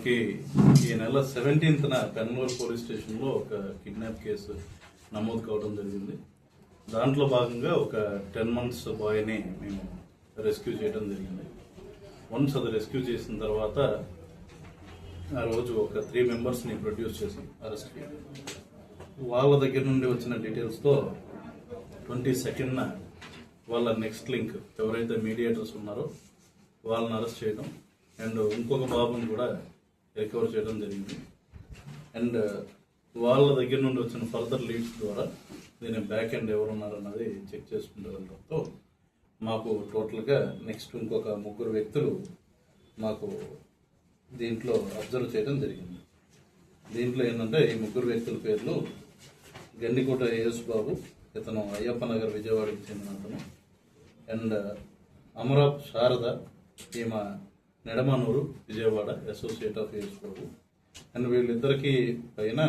మనకి ఈ నెల 17న పెన్నూరు పోలీస్ స్టేషన్లో ఒక కిడ్నాప్ కేసు నమోదు కావడం జరిగింది. దాంట్లో భాగంగా ఒక 10 months బాయ్ని మేము రెస్క్యూ చేయడం జరిగింది. వన్స్ అది రెస్క్యూ చేసిన తర్వాత ఆ రోజు ఒక 3 members ప్రొడ్యూస్ చేసి అరెస్ట్ చేయాలి. వాళ్ళ దగ్గర నుండి వచ్చిన డీటెయిల్స్తో 22న వాళ్ళ నెక్స్ట్ లింక్ ఎవరైతే మీడియేటర్స్ ఉన్నారో వాళ్ళని అరెస్ట్ చేయడం అండ్ ఇంకొక బాబుని కూడా రికవర్ చేయడం జరిగింది. అండ్ వాళ్ళ దగ్గర నుండి వచ్చిన ఫర్దర్ లీడ్స్ ద్వారా దీని బ్యాక్ ఎండ్ ఎవరున్నారన్నది చెక్ చేసుకుంటూ వెళ్ళడంతో మాకు టోటల్గా నెక్స్ట్ ఇంకొక 3 వ్యక్తులు మాకు దీంట్లో అబ్జర్వ్ చేయడం జరిగింది. దీంట్లో ఏంటంటే ఈ 3 వ్యక్తుల పేర్లు గండికోట ఏఎస్ బాబు, ఇతను అయ్యప్ప నగర్ విజయవాడకి చెందిన అతను. అండ్ అమరాప్ శారద, ఈమె Nedamanuru Vijayawada associate of AS Babu. And వీళ్ళిద్దరికి పైన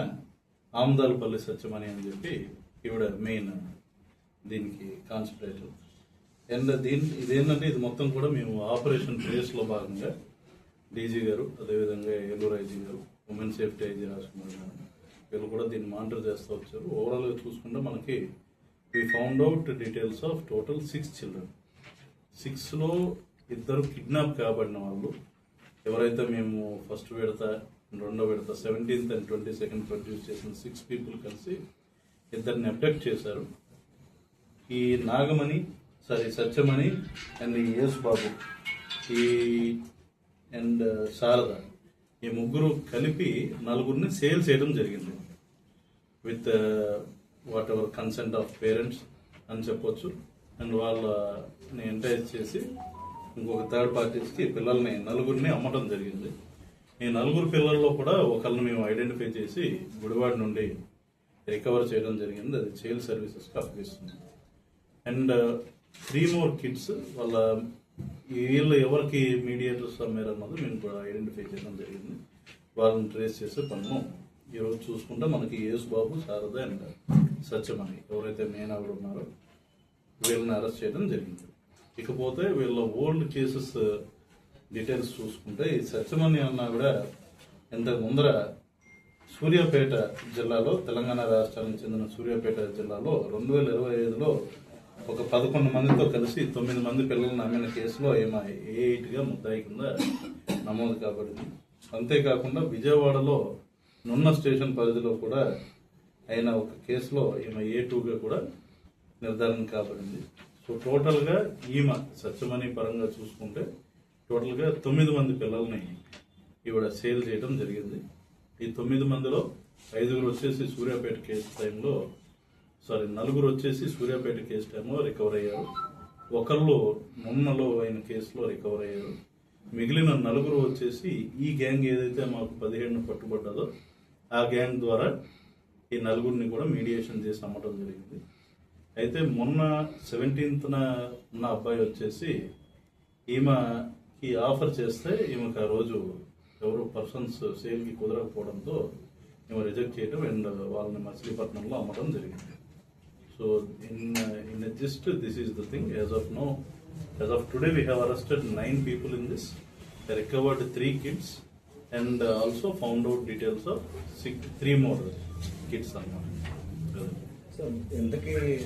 ఆమదాలపల్లి సత్యమణి అని చెప్పి ఈవిడ మెయిన్ దీనికి కాన్సన్ట్రేటర్. అండ్ ఇదేంటంటే ఇది మొత్తం కూడా మేము ఆపరేషన్ ట్రేస్లో భాగంగా డీజీ గారు, అదేవిధంగా ఏలూరు ఐజీ గారు, ఉమెన్ సేఫ్టీ ఐజీ రాజకుమార్ గారు వీళ్ళు కూడా దీన్ని మానిటర్ చేస్తూ వచ్చారు. ఓవరాల్గా చూసుకుంటే మనకి we found out details of total 6 children. 6లో 2 కిడ్నాప్ కాబడిన వాళ్ళు. ఎవరైతే మేము ఫస్ట్ విడత, రెండో విడత 17th and 22nd ప్రొడ్యూస్ చేసిన 6 people కలిసి 2 అబ్డక్ట్ చేశారు. ఈ Satyamani and Yesu Babu and Sharada ఈ 3 కలిపి 4 సేల్ చేయడం జరిగింది with what ever consent of parents అని చెప్పొచ్చు. అండ్ వాళ్ళని ఎంకరేజ్ చేసి ఇంకొక 3rd parties పిల్లల్ని 4 అమ్మటం జరిగింది. ఈ 4 పిల్లల్లో కూడా ఒకరిని మేము ఐడెంటిఫై చేసి గుడివాడ నుండి రికవర్ చేయడం జరిగింది. అది చైల్డ్ సర్వీసెస్కి అప్పగిస్తుంది. అండ్ 3 more kids వాళ్ళ వీళ్ళు ఎవరికి మీడియేటర్స్ అమ్మారు అన్నది మేము కూడా ఐడెంటిఫై చేయడం జరిగింది. వాళ్ళని ట్రేస్ చేసే పనులు ఈరోజు చూసుకుంటే మనకి యేసు బాబు, శారద అండ్ సత్యమణి ఎవరైతే మెయిన్ ఆవిడ ఉన్నారో వీళ్ళని అరెస్ట్ చేయడం జరిగింది. ఇకపోతే వీళ్ళ ఓల్డ్ కేసెస్ డీటెయిల్స్ చూసుకుంటే ఈ సత్యమణి అన్న కూడా ఇంతకు ముందర సూర్యాపేట జిల్లాలో, తెలంగాణ రాష్ట్రానికి చెందిన సూర్యాపేట జిల్లాలో 2025లో ఒక 11 మందితో కలిసి 9 మంది పిల్లలను అమ్మిన కేసులో ఈమె A8గా ముద్దాయి కింద నమోదు కాబడింది. అంతేకాకుండా విజయవాడలో నున్న స్టేషన్ పరిధిలో కూడా అయిన ఒక కేసులో ఈమె A2గా కూడా నిర్ధారణ కాబడింది. సో టోటల్గా ఈమె సత్యమణి పరంగా చూసుకుంటే టోటల్గా 9 మంది పిల్లల్ని ఈవిడ సేల్ చేయడం జరిగింది. ఈ 9 మందిలో 5 వచ్చేసి సూర్యాపేట కేసు టైంలో 4 వచ్చేసి సూర్యాపేట కేసు టైంలో రికవర్ అయ్యారు. ఒకళ్ళు నున్నలో అయిన కేసులో రికవర్ అయ్యారు. మిగిలిన 4 వచ్చేసి ఈ గ్యాంగ్ ఏదైతే మాకు 17 పట్టుబడ్డదో ఆ గ్యాంగ్ ద్వారా ఈ 4 కూడా మీడియేషన్ చేసి అమ్మటం జరిగింది. అయితే మొన్న 17th ఉన్న అబ్బాయి వచ్చేసి ఈమెకి ఆఫర్ చేస్తే ఈమెకు ఆ రోజు ఎవరు పర్సన్స్ సేల్కి కుదరకపోవడంతో ఈమె రిజెక్ట్ చేయడం అండ్ వాళ్ళని మచిలీపట్నంలో అమ్మడం జరిగింది. So in a gist, this is the thing. As of today, we have arrested 9 people in this. They recovered 3 kids and also found out details of 3 more kids. So, in the case,